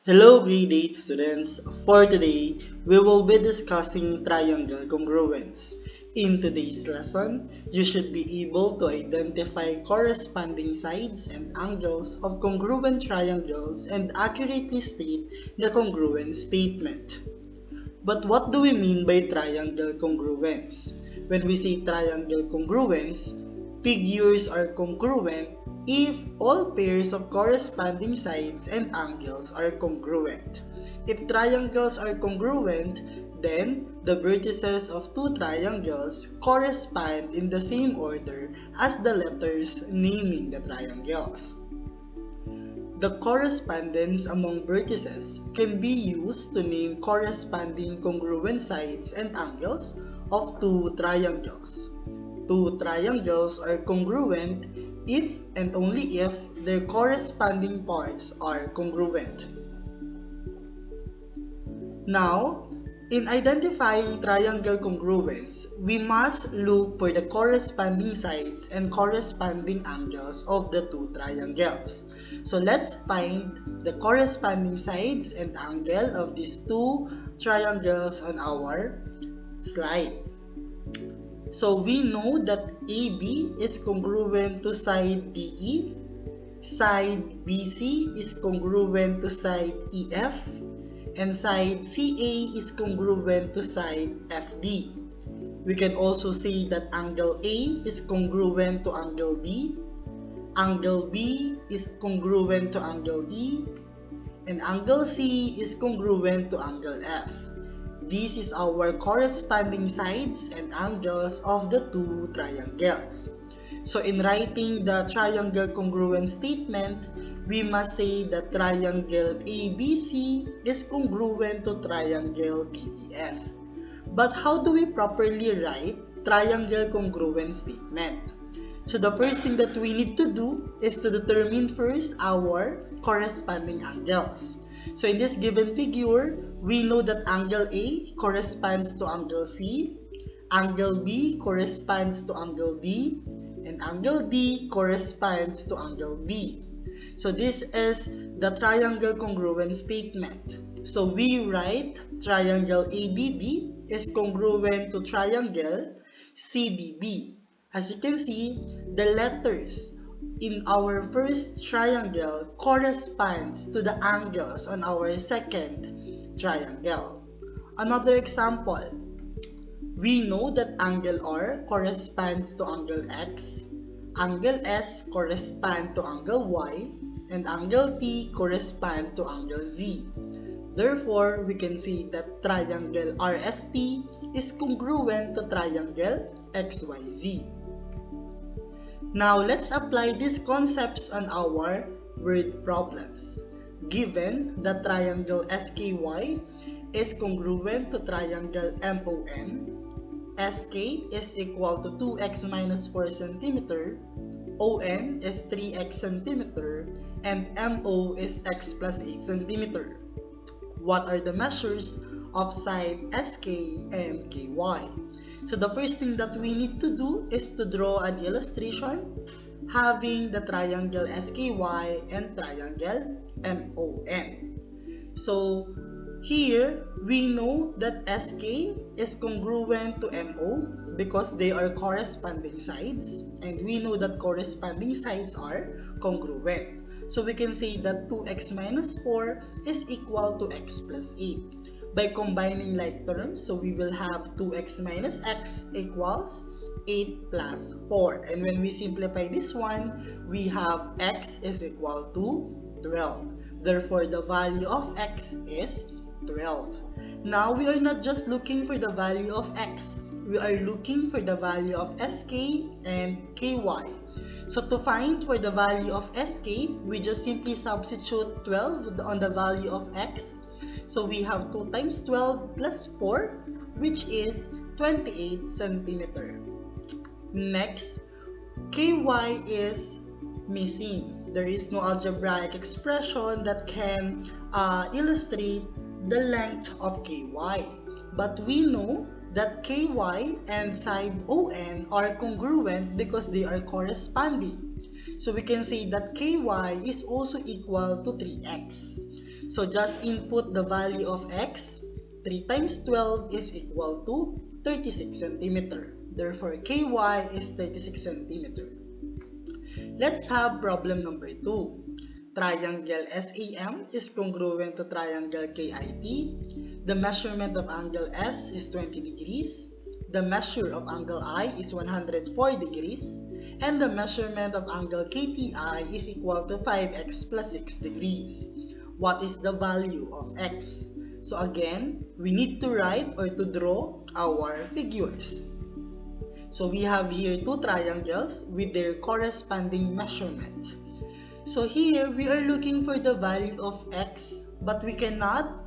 Hello grade 8 students. For today, we will be discussing triangle congruence. In today's lesson, you should be able to identify corresponding sides and angles of congruent triangles and accurately state the congruence statement. But what do we mean by triangle congruence? When we say triangle congruence, figures are congruent if all pairs of corresponding sides and angles are congruent. If triangles are congruent, then the vertices of two triangles correspond in the same order as the letters naming the triangles. The correspondence among vertices can be used to name corresponding congruent sides and angles of two triangles. Two triangles are congruent if and only if their corresponding parts are congruent. Now, in identifying triangle congruence, we must look for the corresponding sides and corresponding angles of the two triangles. So let's find the corresponding sides and angle of these two triangles on our slide. So we know that AB is congruent to side DE, side BC is congruent to side EF, and side CA is congruent to side FD. We can also say that angle A is congruent to angle B, angle B is congruent to angle E, and angle C is congruent to angle F. This is our corresponding sides and angles of the two triangles. So in writing the triangle congruence statement, we must say that triangle ABC is congruent to triangle DEF. But how do we properly write triangle congruence statement? So the first thing that we need to do is to determine first our corresponding angles. So in this given figure, we know that angle A corresponds to angle C, angle B corresponds to angle D, and angle D corresponds to angle B. So this is the triangle congruence statement. So we write triangle ABD is congruent to triangle CDB. As you can see, the letters in our first triangle corresponds to the angles on our second triangle. Another example, we know that angle R corresponds to angle X, angle S corresponds to angle Y, and angle T corresponds to angle Z. Therefore, we can say that triangle RST is congruent to triangle XYZ. Now, let's apply these concepts on our word problems. Given that triangle SKY is congruent to triangle MOM, SK is equal to 2x minus 4 cm, OM is 3x cm, and MO is x plus 8 cm. What are the measures of side SK and KY? So the first thing that we need to do is to draw an illustration having the triangle SKY and triangle MON. So here we know that SK is congruent to MO because they are corresponding sides, and we know that corresponding sides are congruent. So we can say that 2x minus 4 is equal to x plus 8. By combining like terms, so we will have 2x minus x equals 8 plus 4. And when we simplify this one, we have x is equal to 12. Therefore, the value of x is 12. Now, we are not just looking for the value of x. We are looking for the value of SK and KY. So to find for the value of SK, we just simply substitute 12 on the value of x. So we have 2 times 12 plus 4, which is 28 centimeter. Next, KY is missing. There is no algebraic expression that can illustrate the length of KY. But we know that KY and side ON are congruent because they are corresponding. So we can say that KY is also equal to 3x. So just input the value of x. 3 times 12 is equal to 36 centimeter. Therefore, ky is 36 centimeter. Let's have problem number 2. Triangle SAM is congruent to triangle KIT. The measurement of angle S is 20 degrees. The measure of angle I is 104 degrees. And the measurement of angle KTI is equal to 5x plus 6 degrees. What is the value of x? So again, we need to write or to draw our figures. So we have here two triangles with their corresponding measurement. So here we are looking for the value of x, but we cannot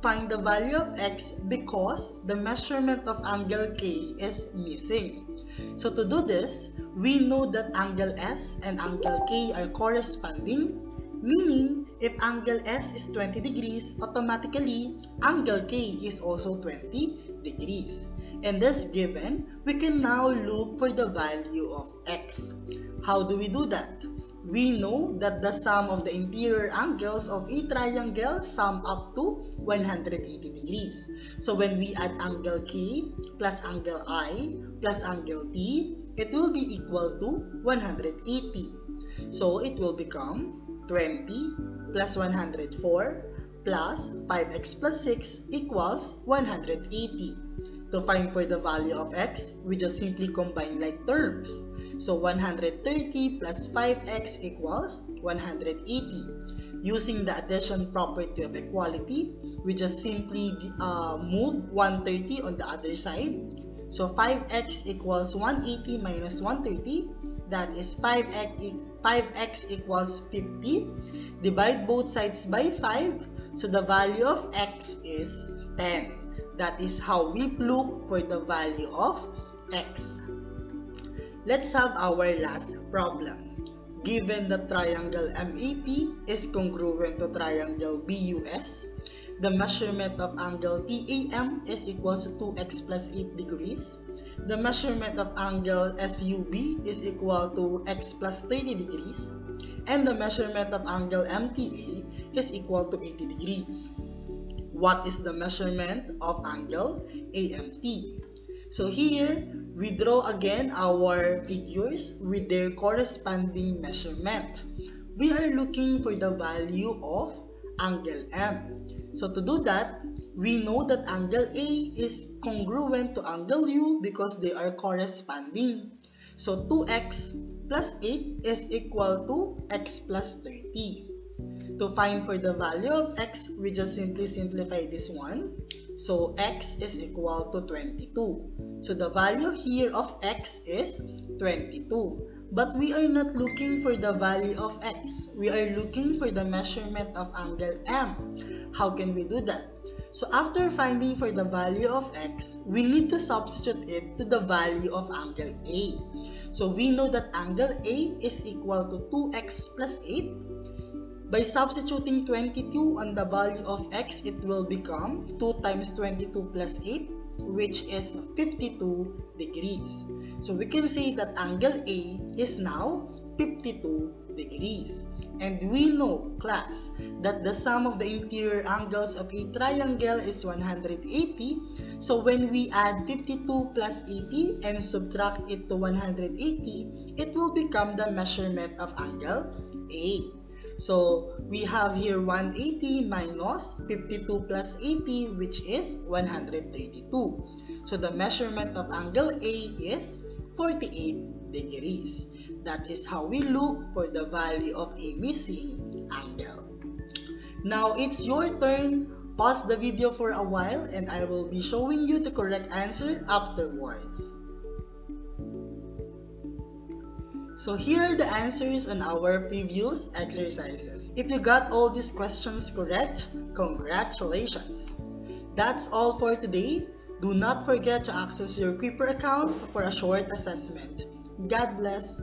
find the value of x because the measurement of angle K is missing. So to do this, we know that angle S and angle K are corresponding, meaning if angle S is 20 degrees, automatically angle K is also 20 degrees. And thus given, we can now look for the value of x. How do we do that? We know that the sum of the interior angles of a triangle sum up to 180 degrees. So when we add angle K plus angle I plus angle T, it will be equal to 180. So it will become 20 plus 104 plus 5x plus 6 equals 180. To find for the value of x, we just simply combine like terms. So 130 plus 5x equals 180. Using the addition property of equality, we just simply move 130 on the other side. So 5x equals 180 minus 130. That is 5x equals 50. Divide both sides by 5. So the value of x is 10. That is how we look for the value of x. Let's have our last problem. Given that triangle MAP is congruent to triangle BUS, the measurement of angle TAM is equal to 2x plus 8 degrees. The measurement of angle SUB is equal to x plus 30 degrees. And the measurement of angle MTA is equal to 80 degrees. What is the measurement of angle AMT? So here, we draw again our figures with their corresponding measurement. We are looking for the value of angle M. So to do that, we know that angle A is congruent to angle U because they are corresponding. So 2x plus 8 is equal to x plus 30. To find for the value of x, we just simply simplify this one. So x is equal to 22. So the value here of x is 22. But we are not looking for the value of x. We are looking for the measurement of angle M. How can we do that? So after finding for the value of x, we need to substitute it to the value of angle A. So we know that angle A is equal to 2x plus 8. By substituting 22 on the value of x, it will become 2 times 22 plus 8, which is 52 degrees. So we can say that angle A is now 52 degrees. And we know, class, that the sum of the interior angles of a triangle is 180. So when we add 52 plus 80 and subtract it to 180, it will become the measurement of angle A. So we have here 180 minus 52 plus 80, which is 132. So the measurement of angle A is 48 degrees. That is how we look for the value of a missing angle. Now it's your turn. Pause the video for a while and I will be showing you the correct answer afterwards. So here are the answers on our previous exercises. If you got all these questions correct, congratulations! That's all for today. Do not forget to access your Creeper accounts for a short assessment. God bless!